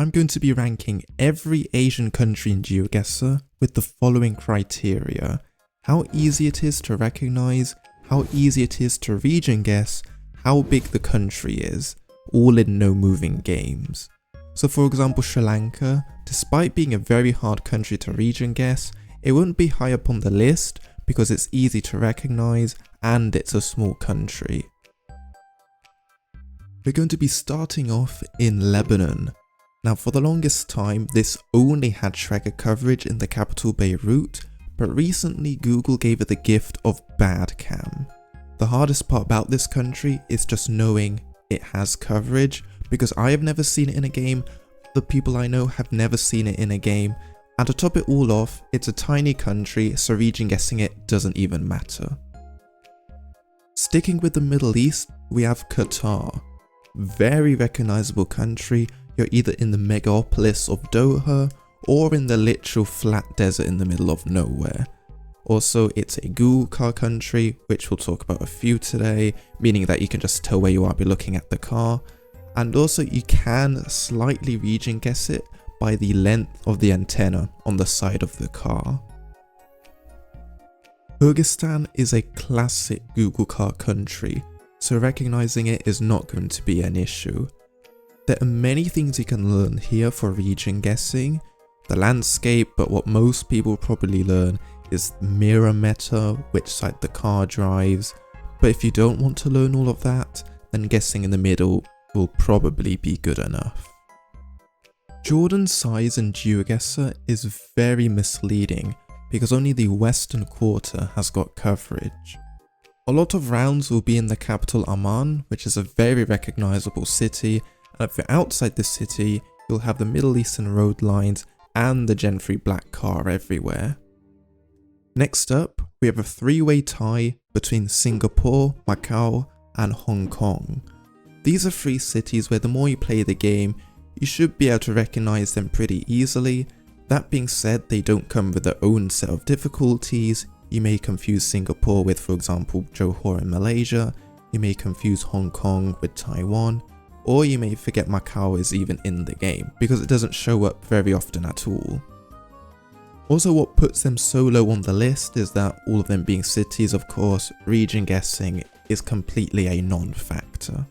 I'm going to be ranking every Asian country in Geoguessr with the following criteria: how easy it is to recognize, how easy it is to region guess, how big the country is, all in no moving games. So for example, Sri Lanka, despite being a very hard country to region guess, it wouldn't be high up on the list because it's easy to recognize and it's a small country. We're going to be starting off in Lebanon. Now for the longest time, this only had tracker coverage in the capital Beirut, but recently Google gave it the gift of bad cam. The hardest part about this country is just knowing it has coverage, because I have never seen it in a game, the people I know have never seen it in a game, and to top it all off, it's a tiny country, so region guessing it doesn't even matter. Sticking with the Middle East, we have Qatar. Very recognizable country. You're either in the megapolis of Doha or in the literal flat desert in the middle of nowhere. Also, it's a Google car country, which we'll talk about a few today, meaning that you can just tell where you are by looking at the car. And also you can slightly region guess it by the length of the antenna on the side of the car. Kyrgyzstan is a classic Google car country, so recognizing it is not going to be an issue. There are many things you can learn here for region guessing. The landscape, but what most people probably learn is mirror meta, which side the car drives. But if you don't want to learn all of that, then guessing in the middle will probably be good enough. Jordan's size in Geoguessr is very misleading because only the western quarter has got coverage. A lot of rounds will be in the capital Amman, which is a very recognizable city, and if you're outside the city, you'll have the Middle Eastern road lines and the Gen 3 black car everywhere. Next up, we have a three-way tie between Singapore, Macau, and Hong Kong. These are three cities where the more you play the game, you should be able to recognize them pretty easily. That being said, they don't come with their own set of difficulties. You may confuse Singapore with, for example, Johor in Malaysia. You may confuse Hong Kong with Taiwan. Or you may forget Macau is even in the game, because it doesn't show up very often at all. Also, what puts them so low on the list is that all of them being cities, of course, region guessing is completely a non-factor.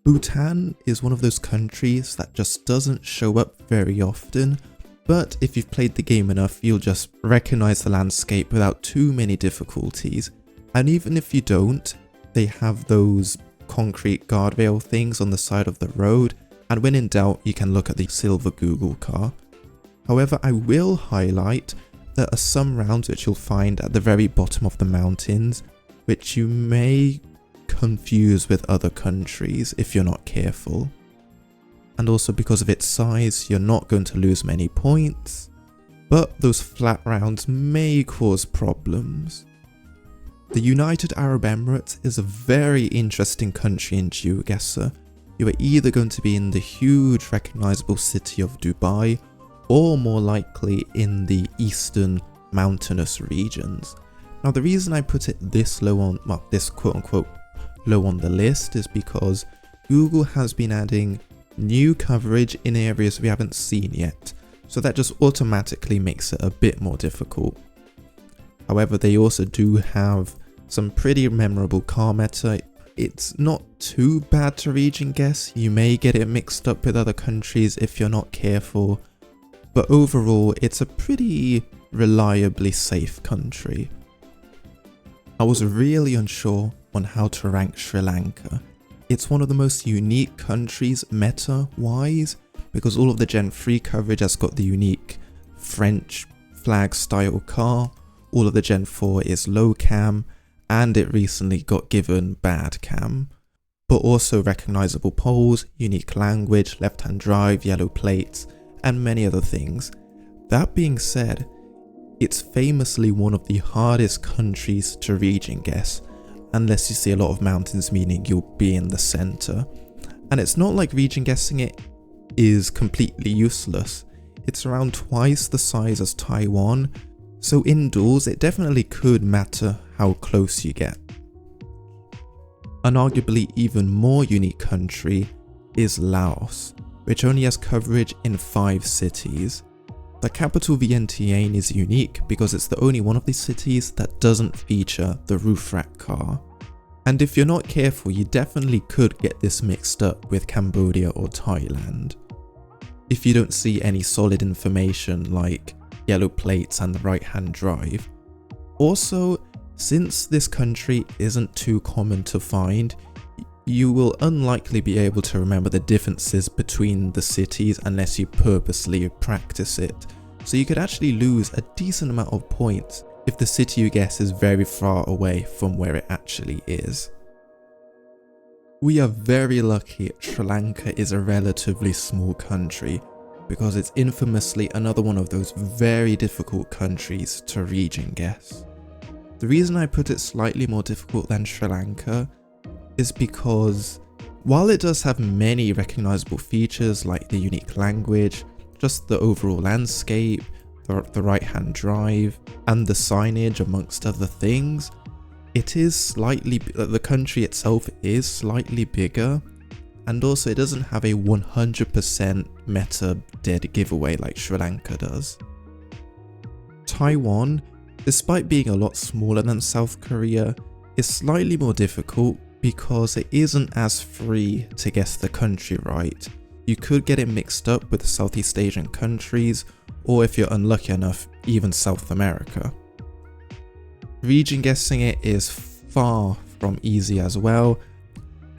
Bhutan is one of those countries that just doesn't show up very often, but if you've played the game enough, you'll just recognize the landscape without too many difficulties. And even if you don't, they have those concrete guardrail things on the side of the road, and when in doubt, you can look at the silver Google car. However, I will highlight there are some rounds which you'll find at the very bottom of the mountains, which you may confuse with other countries if you're not careful. And also because of its size, you're not going to lose many points, but those flat rounds may cause problems. The United Arab Emirates is a very interesting country in Geoguessr. You are either going to be in the huge recognizable city of Dubai, or more likely in the eastern mountainous regions. Now the reason I put it this low on, well, this quote unquote low on the list is because Google has been adding new coverage in areas we haven't seen yet, so that just automatically makes it a bit more difficult. However, they also do have some pretty memorable car meta. It's not too bad to region guess, you may get it mixed up with other countries if you're not careful, but overall it's a pretty reliably safe country. I was really unsure on how to rank Sri Lanka. It's one of the most unique countries meta-wise, because all of the Gen 3 coverage has got the unique French flag style car, all of the Gen 4 is low cam, and it recently got given bad cam. But also recognizable poles, unique language, left-hand drive, yellow plates, and many other things. That being said, it's famously one of the hardest countries to region guess, unless you see a lot of mountains, meaning you'll be in the center. And it's not like region guessing it is completely useless. It's around twice the size as Taiwan, so indoors it definitely could matter how close you get. An arguably even more unique country is Laos. which only has coverage in 5 cities. The capital Vientiane is unique because it's the only one of these cities that doesn't feature the roof rack car. And if you're not careful, you definitely could get this mixed up with Cambodia or Thailand, if you don't see any solid information like yellow plates and the right-hand drive. Also, since this country isn't too common to find, you will unlikely be able to remember the differences between the cities unless you purposely practice it. So you could actually lose a decent amount of points if the city you guess is very far away from where it actually is. We are very lucky Sri Lanka is a relatively small country, because it's infamously another one of those very difficult countries to region guess. The reason I put it slightly more difficult than Sri Lanka is because while it does have many recognizable features like the unique language, just the overall landscape, the right-hand drive, and the signage amongst other things, the country itself is slightly bigger, and also it doesn't have a 100% meta dead giveaway like Sri Lanka does. Taiwan, despite being a lot smaller than South Korea, is slightly more difficult because it isn't as free to guess the country right. You could get it mixed up with Southeast Asian countries, or if you're unlucky enough, even South America. Region guessing it is far from easy as well,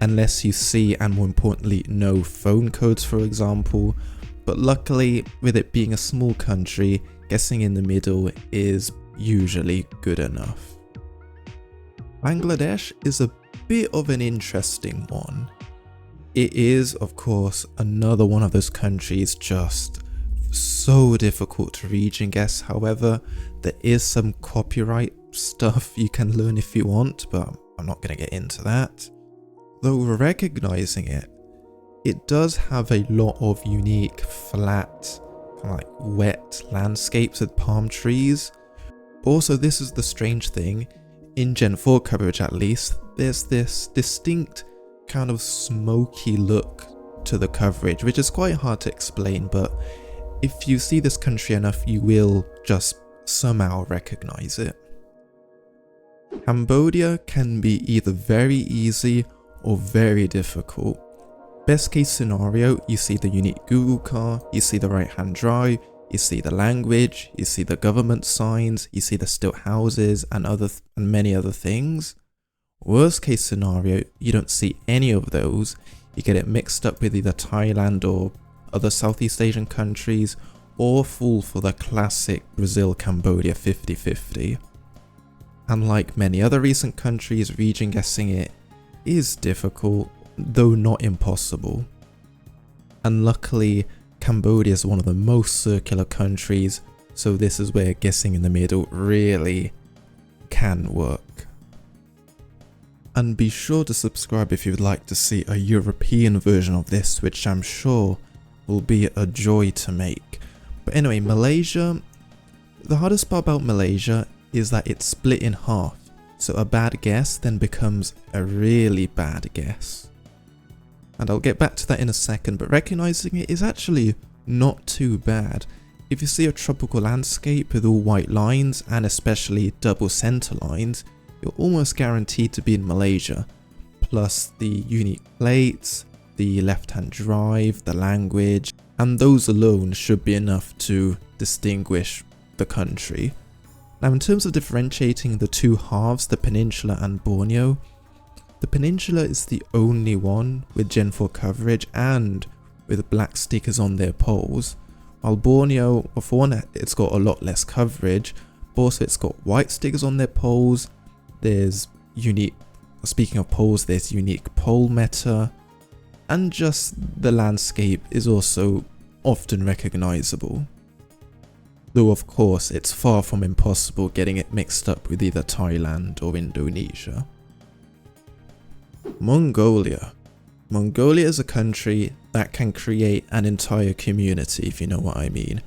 unless you see and more importantly know phone codes, for example, but luckily with it being a small country, guessing in the middle is usually good enough. Bangladesh is a bit of an interesting one. It is, of course, another one of those countries just so difficult to region guess. However, there is some copyright stuff you can learn if you want, but I'm not going to get into that. Though recognizing it, it does have a lot of unique, flat, kind of like wet landscapes with palm trees. Also, this is the strange thing, in Gen 4 coverage at least, there's this distinct kind of smoky look to the coverage, which is quite hard to explain, but if you see this country enough, you will just somehow recognize it. Cambodia can be either very easy or very difficult. Best case scenario, you see the unique Google car, you see the right-hand drive, you see the language, you see the government signs, you see the stilt houses and many other things. Worst case scenario, you don't see any of those, you get it mixed up with either Thailand or other Southeast Asian countries, or fall for the classic Brazil-Cambodia 50-50. Unlike many other recent countries, region guessing it is difficult, though not impossible. And luckily, Cambodia is one of the most circular countries, so this is where guessing in the middle really can work. And be sure to subscribe if you'd like to see a European version of this, which I'm sure will be a joy to make. But anyway, Malaysia, the hardest part about Malaysia is that it's split in half, so a bad guess then becomes a really bad guess. And I'll get back to that in a second, but recognizing it is actually not too bad. If you see a tropical landscape with all white lines and especially double center lines, you're almost guaranteed to be in Malaysia. Plus the unique plates, the left-hand drive, the language, and those alone should be enough to distinguish the country. Now, in terms of differentiating the two halves, the Peninsula and Borneo, the Peninsula is the only one with Gen 4 coverage and with black stickers on their poles, while Borneo, well, for one, it's got a lot less coverage, but also it's got white stickers on their poles. There's unique, speaking of poles, there's unique pole meta, and just the landscape is also often recognizable. Though of course it's far from impossible getting it mixed up with either Thailand or Indonesia. Mongolia. Mongolia is a country that can create an entire community, if you know what I mean.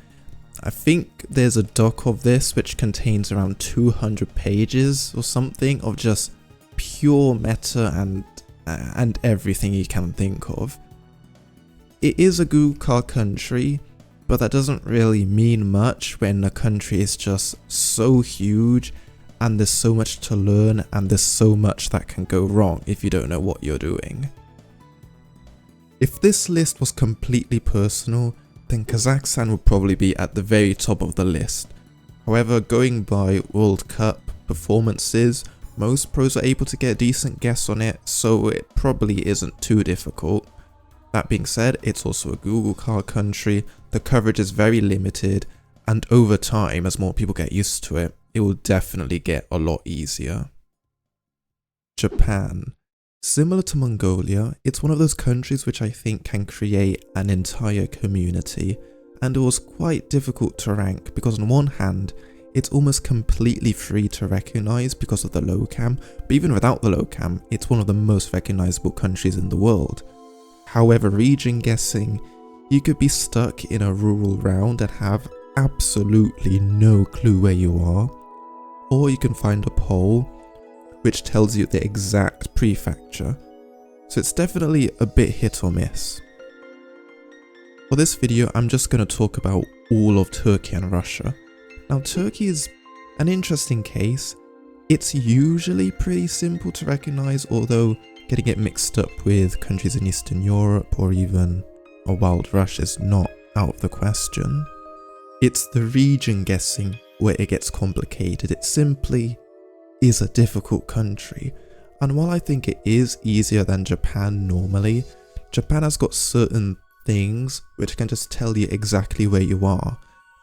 I think there's a doc of this which contains around 200 pages or something of just pure meta and everything you can think of. it is a Google car country, but that doesn't really mean much when a country is just so huge and there's so much to learn and there's so much that can go wrong if you don't know what you're doing. If this list was completely personal, then Kazakhstan would probably be at the very top of the list. However, going by World Cup performances, most pros are able to get a decent guess on it, so it probably isn't too difficult. That being said, it's also a Google car country, the coverage is very limited, and over time, as more people get used to it, it will definitely get a lot easier. Japan. Similar to Mongolia, it's one of those countries which I think can create an entire community, and it was quite difficult to rank because on one hand, it's almost completely free to recognize because of the locam, but even without the locam, it's one of the most recognizable countries in the world. However, region guessing, you could be stuck in a rural round and have absolutely no clue where you are, or you can find a poll which tells you the exact prefecture, so it's definitely a bit hit or miss. For this video, I'm just going to talk about all of Turkey and Russia. Now, Turkey is an interesting case. It's usually pretty simple to recognize, although getting it mixed up with countries in Eastern Europe or even a Wild Rush is not out of the question. It's the region guessing where it gets complicated. It simply is a difficult country, and while I think it is easier than Japan normally, Japan has got certain things which can just tell you exactly where you are,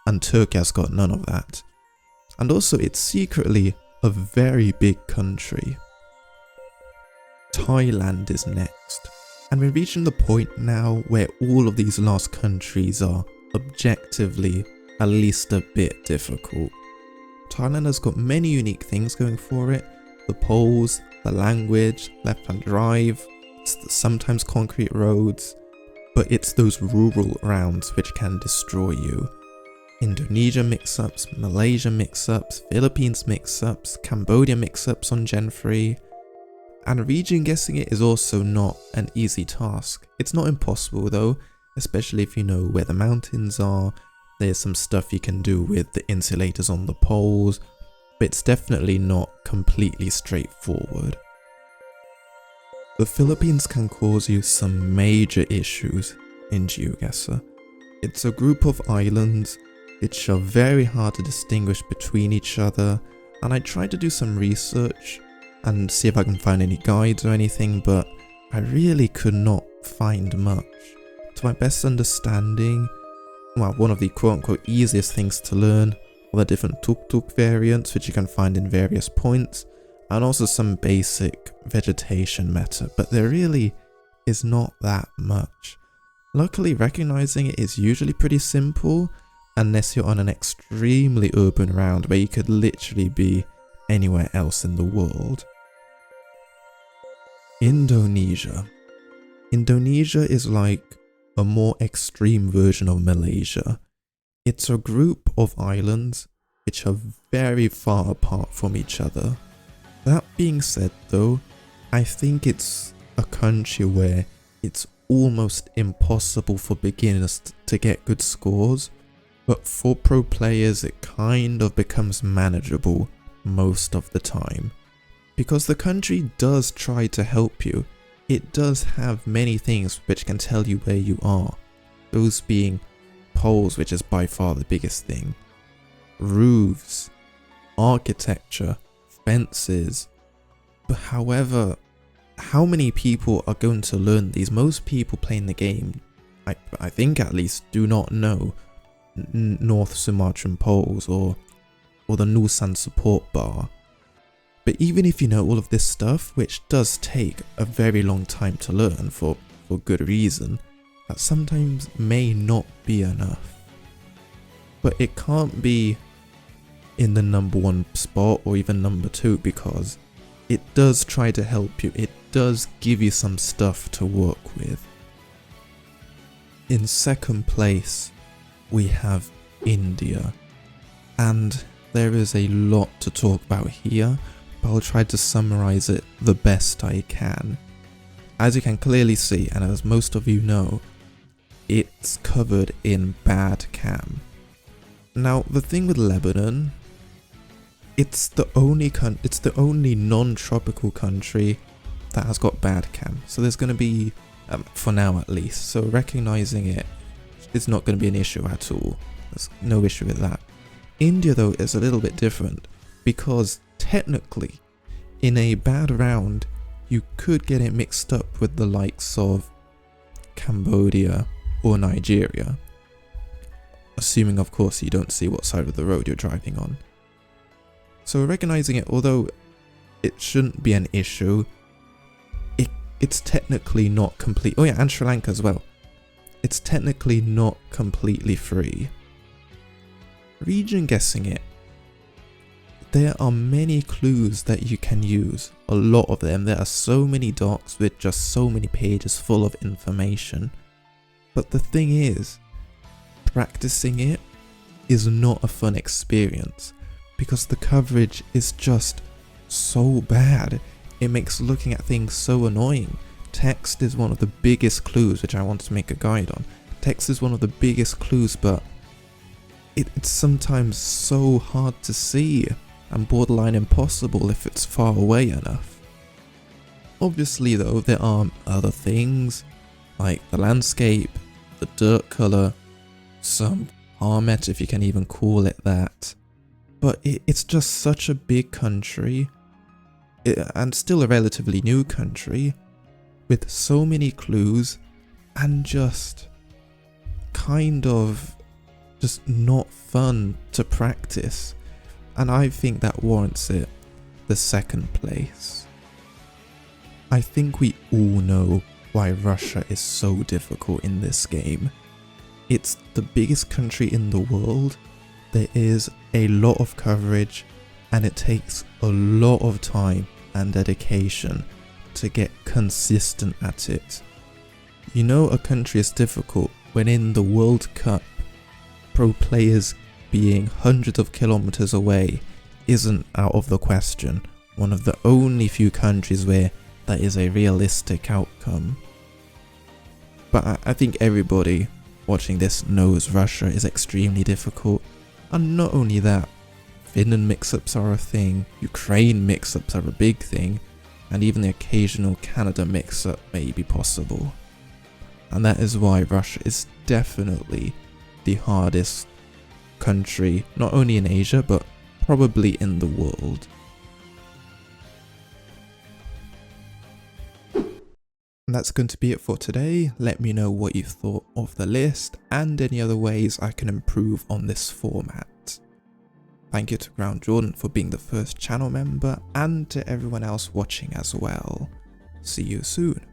and Turkey has got none of that. And also, it's secretly a very big country. Thailand is next, and we're reaching the point now where all of these last countries are objectively at least a bit difficult. Thailand has got many unique things going for it: the poles, the language, left-hand drive, it's the sometimes concrete roads, but it's those rural rounds which can destroy you. Indonesia mix-ups, Malaysia mix-ups, Philippines mix-ups, Cambodia mix-ups on Gen 3, and region guessing it is also not an easy task. It's not impossible though, especially if you know where the mountains are. There's some stuff you can do with the insulators on the poles, but it's definitely not completely straightforward. The Philippines can cause you some major issues in Geoguessr. It's a group of islands which are very hard to distinguish between each other, and I tried to do some research and see if I can find any guides or anything, but I really could not find much. To my best understanding, well, one of the quote-unquote easiest things to learn are the different tuk-tuk variants which you can find in various points, and also some basic vegetation meta, but there really is not that much. Luckily, recognizing it is usually pretty simple, unless you're on an extremely urban round where you could literally be anywhere else in the world. Indonesia. Indonesia is like a more extreme version of Malaysia. It's a group of islands which are very far apart from each other. That being said though, I think it's a country where it's almost impossible for beginners to get good scores, but for pro players it kind of becomes manageable most of the time. Because the country does try to help you. It does have many things which can tell you where you are, those being poles, which is by far the biggest thing, roofs, architecture, fences. But however, how many people are going to learn these? Most people playing the game, I think at least, do not know North Sumatran poles or the Nusan support bar. But even if you know all of this stuff, which does take a very long time to learn for good reason, that sometimes may not be enough. But it can't be in the number 1 spot or even number 2 because it does try to help you. It does give you some stuff to work with. In second place, we have India. And there is a lot to talk about here, but I'll try to summarize it the best I can. As you can clearly see, and as most of you know, it's covered in bad cam. Now, the thing with Lebanon, it's the only non-tropical country that has got bad cam. So there's going to be, for now at least, so recognizing it is not going to be an issue at all. There's no issue with that. India though is a little bit different, because technically in a bad round you could get it mixed up with the likes of Cambodia or Nigeria, assuming of course you don't see what side of the road you're driving on. So recognizing it, although it shouldn't be an issue, it's technically not complete. Oh yeah, and Sri Lanka as well. It's technically not completely free. Region guessing it, there are many clues that you can use, a lot of them. There are so many docs with just so many pages full of information. But the thing is, practicing it is not a fun experience because the coverage is just so bad. It makes looking at things so annoying. Text is one of the biggest clues, which I want to make a guide on. Text is one of the biggest clues, but it's sometimes so hard to see and borderline impossible if it's far away enough. Obviously though, there are other things like the landscape, the dirt colour, some harmet if you can even call it that. But it's just such a big country, and still a relatively new country, with so many clues and just kind of just not fun to practice. And I think that warrants it the second place. I think we all know why Russia is so difficult in this game. It's the biggest country in the world, there is a lot of coverage, and it takes a lot of time and dedication to get consistent at it. You know a country is difficult when in the World Cup, pro players being hundreds of kilometers away isn't out of the question. One of the only few countries where that is a realistic outcome. But I think everybody watching this knows Russia is extremely difficult. And not only that, Finland mix-ups are a thing, Ukraine mix-ups are a big thing, and even the occasional Canada mix-up may be possible. And that is why Russia is definitely the hardest country, not only in Asia, but probably in the world. And that's going to be it for today. Let me know what you thought of the list and any other ways I can improve on this format. Thank you to Ground Jordan for being the first channel member and to everyone else watching as well. See you soon.